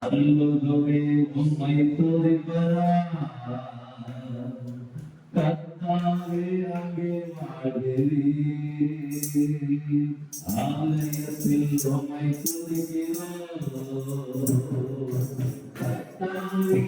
அல்லுவே உம்மை துதிப்பதா கர்த்தாவே அங்கே வாழ்கிறீர் ஆலயத்தில் உம்மை துதிக்கிறோம் கர்த்தாவே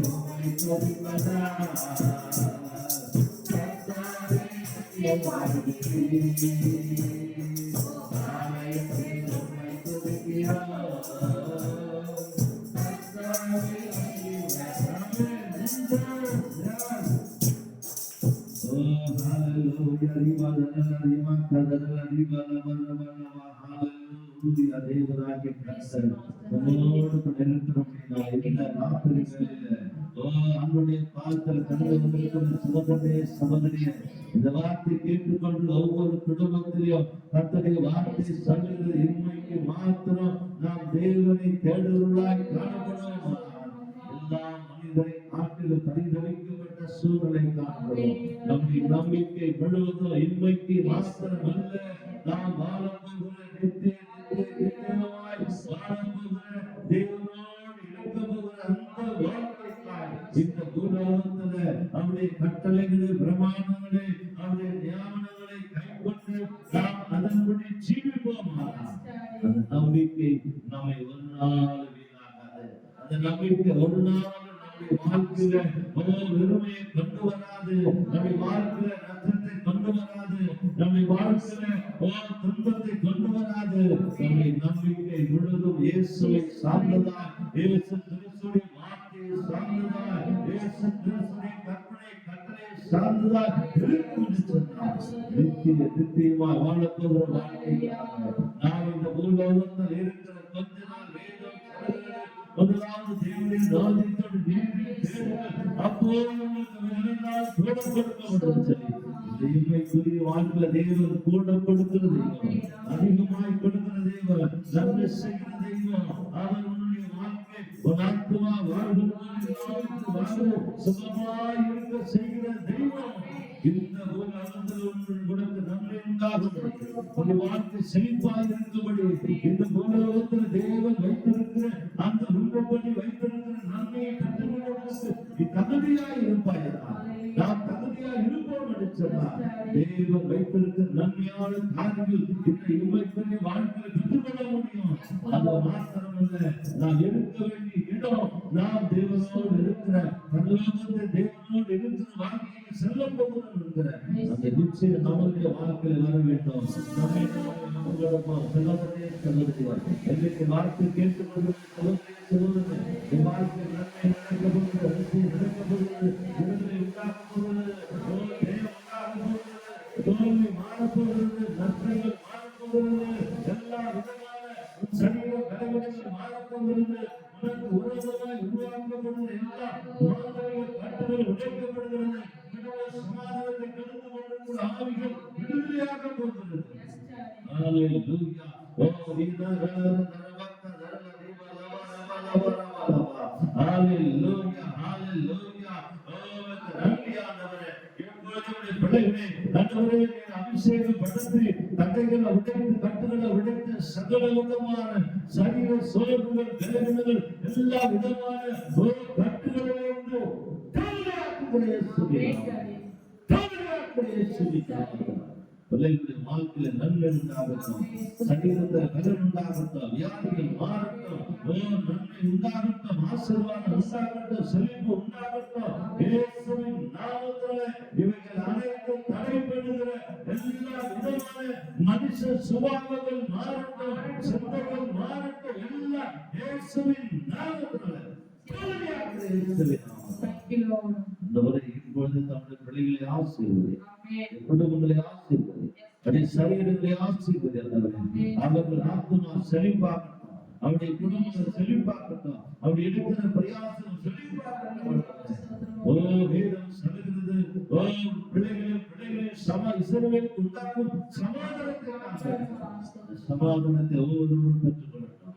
உம்மை துதிப்பதா கர்த்தாவே அங்கே வாழ்கிறீர் தேவராகிய கர்த்தர் உங்களோடு அன்புடைய பாத்திர சகோதரே சகோதரியே இந்த வார்த்தை கேட்டுக்கொண்டு ஒவ்வொரு குடும்பத்திலையும் கர்த்தருடைய வார்த்தை சொல்லுகிற இன்மைக்கு மாத்திரம் நாம் தேவனை தேடுவர்களாய் காணப்படுவோம். எல்லா மனிதரை காட்டிலும் பரிதவிக்கப்பட்ட சூழலை காண்கிறோம். நம்முடைய நம்பிக்கை முழுவதும் இன்மைக்கு மாத்திரம் அல்ல, நாம் வாழப்போகிற நித்தியமாய் வாழப்போகிற தேவனோடு இருக்கப்போகிற அந்த வாழ்க்கைக்காய் இந்த பூலோகத்துல அவருடைய கட்டளைகளை பிரமாணங்களை அவருடைய நியாமங்களை கைக்கொண்டு நாம் அதன்படி ஜீவிப்போமா. அந்த நம்பிக்கை நம்மை ஒரு நாள் வீணாகாது. அந்த நம்பிக்கை ஒரு நாள் நம்முடைய வாழ்க்கையில வெறுமையை கொண்டு வராது, நம்முடைய வாழ்க்கையில நஷ்டத்தை கொண்டு வராது, நம்முடைய வாழ்க்கையில துன்பத்தை கொண்டு வராது. நம்முடைய நம்பிக்கை முழுதும் இயேசுவை சார்ந்ததாய், இயேசு கிறிஸ்துவின் வார்த்தையை சார்ந்ததாய், இயேசு கிறிஸ்துவின் கட்டளை சார்ந்ததாய் இருக்கும் என்று சொன்னார். நித்தியமாய் வாழப்போகிற வாழ்க்கையாக நாம் இந்த பூலோகத்தில் இருக்கிற கொஞ்ச நாள் வேதம் முதலாவது தேவனுடைய நாமத்தோடு அப்போது உங்களுக்கு கொடுக்கப்படும். இன்மைக்குரிய வாழ்க்கையில தேவன் கூட கொடுக்கிற தெய்வம், அதிகமாய் கொடுக்கிற தெய்வம், நன்மை செய்கிற தெய்வம். அவர் உன்னுடைய வாழ்க்கை ஒரு ஆத்மா வாழ்வு சுகமாய் இருக்க செய்கிற தெய்வம். இந்த ஒரு உனக்கு நன்மை உண்டாகும், ஒரு வாழ்க்கை செழிப்பாக இருக்கும்படி இந்த பூலோகத்தில் தேவன் வைத்திருக்கிற அந்த விருப்பப்படி வைத்திருக்கிற நன்மையை பெற்றுக்கொள்வதற்கு நீ தகுதியாய் இருப்பாயா. நாம் தகுதியாய் இருப்போம் என்று சொன்னார். தேவன் வைத்திருக்கிற நன்மையான காரியங்கள் இந்த இம்மைக்குரிய வாழ்க்கையை பெற்றுக்கொள்ள முடியும். அது மாத்திரமல்ல, நாம் இருக்க வேண்டிய இடம், நாம் தேவனோடு இருக்கிற பரலோகத்தில் தேவனோடு இருக்கிற வாழ்க்கையை செல்ல போகிறோம் என்கிற அந்த நிச்சயம் நம்முடைய வாழ்க்கையில் வர வேண்டும். என்னைக்கு வாழ்க்கை கேட்டுக்கொண்டு வாழ்க்கை நன்மை நடக்கப்படுகிறது, நடக்கப்படுகிறது, விடுதலை உண்டாக்கப்படுகிறது, தோல்வி மாறப்போகிறது, நன்மைகள் மாறப்போகிறது, எல்லா விதமான சரீர கலைவர்கள் மாறப்போகிறது, உனக்கு உறவுகளாய் உருவாக்கப்படுகிற எல்லா மாதிரிகள் கட்டுகள் உடைக்கப்படுகிறது. உங்கள் ஆவிகள் விடுதலையாக போகிறது. ஹalleluya. ஓ ஹalleluya, ஹalleluya. நன்றி ஆண்டவரே. இப்பொழுது பிள்ளைகளே ஆண்டவரே அபிஷேகம் படுத்தி தட்டைகளை உடைத்து கட்டுகளை உடைத்து சகல விதமான சரீர சோர்வுகள் பலவீனங்கள் எல்லா விதமான கட்டுகளிலிருந்து பிள்ளைகளுடைய வாழ்க்கையில நன்மை உண்டாகட்டும், சரீரத்தில் பலன் உண்டாகட்டும், வியாதிகள் மாறட்டும், நன்மை உண்டாகட்டும், ஆசீர்வாதம் உண்டாகட்டும், செழிப்பு உண்டாகட்டும். இயேசுவின் நாமத்திலே இவைகள் அனைத்தும் தடைபடுகிற எல்லா விதமான மனுஷ சுபாவங்கள் மாறட்டும், சிந்தைகள் மாறட்டும், எல்லாம் இயேசுவின் நாமத்திலே இப்பொழுது தம்முடைய பிள்ளைகளை ஆசீர்வதி, குடும்பங்களை ஆசீர்வதி, அவருடைய சரீரங்களை ஆசீர்வதி. அவர்கள் ஆத்மா செழிப்பாகட்டும், அவருடைய குடும்பங்கள் செழிப்பாகட்டும், அவருடைய எடுக்கிற பிரயாசம் செழிப்பாகட்டும். ஓ வேதம் சொல்லுகிறது, ஓ பிள்ளைகளை இஸ்ரவேலுக்கு உண்டாக்கும் சமாதானத்தை ஒவ்வொருவரும் பெற்றுக்கொள்ளட்டும்.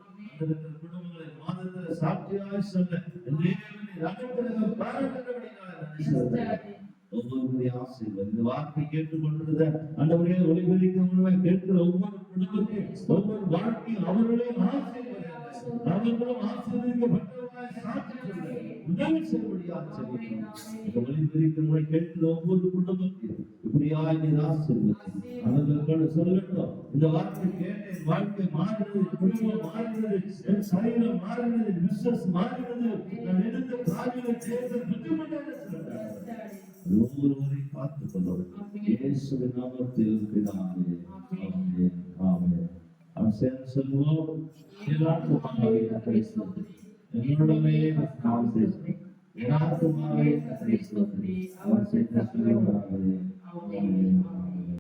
குடும்பங்களை மாதத்துல சாட்சியாய் சொல்ல ஒவ்வொருவருடைய ஆசீர்வாதம். இந்த வார்த்தை கேட்டுக்கொண்டிருந்த ஆண்டவரே ஒளிபெருக்க முழுமை கேட்கிற ஒவ்வொரு குடும்பத்தையும் ஒவ்வொரு வாழ்க்கையும் அவர்களையும் ஆசீர்வதிங்க. அவர்களும் ஆசீர்வதிக்கப்பட்டவர்களாய் சாட்சி சொல்ல உதவி செய்யும்படியாக செபிக்கிறோம். இந்த ஒளிபெருக்க முறை கேட்கிற ஒவ்வொரு குடும்பத்தையும் இப்படியாய் நீர் ஆசீர்வதி. அவர்கள் சொல்லட்டும், இந்த வார்த்தை கேட்ட என் வாழ்க்கை மாறினது, குடும்பம் மாறினது, என் சரீரம் மாறினது, பிசினஸ் மாறினது, நான் எடுத்த காரியங்களை செய்த புத்திமன்றம் சொல்லுங்கள். ஒவ்வொருவரை பார்த்துக் கொள்ளும் இயேசுவின் நாமத்தில் பிதாவே, ஆமென், ஆமென். நாம் சேர்ந்து சொல்வோம், எல்லாத்துமாவே கர்த்தரை ஸ்தோத்திரி, என்னுடனே நாம் சேர்ந்து எல்லாத்துமாவே கர்த்தரை ஸ்தோத்திரி, அவர் செய்த சுகமாகவே. ஆமென்.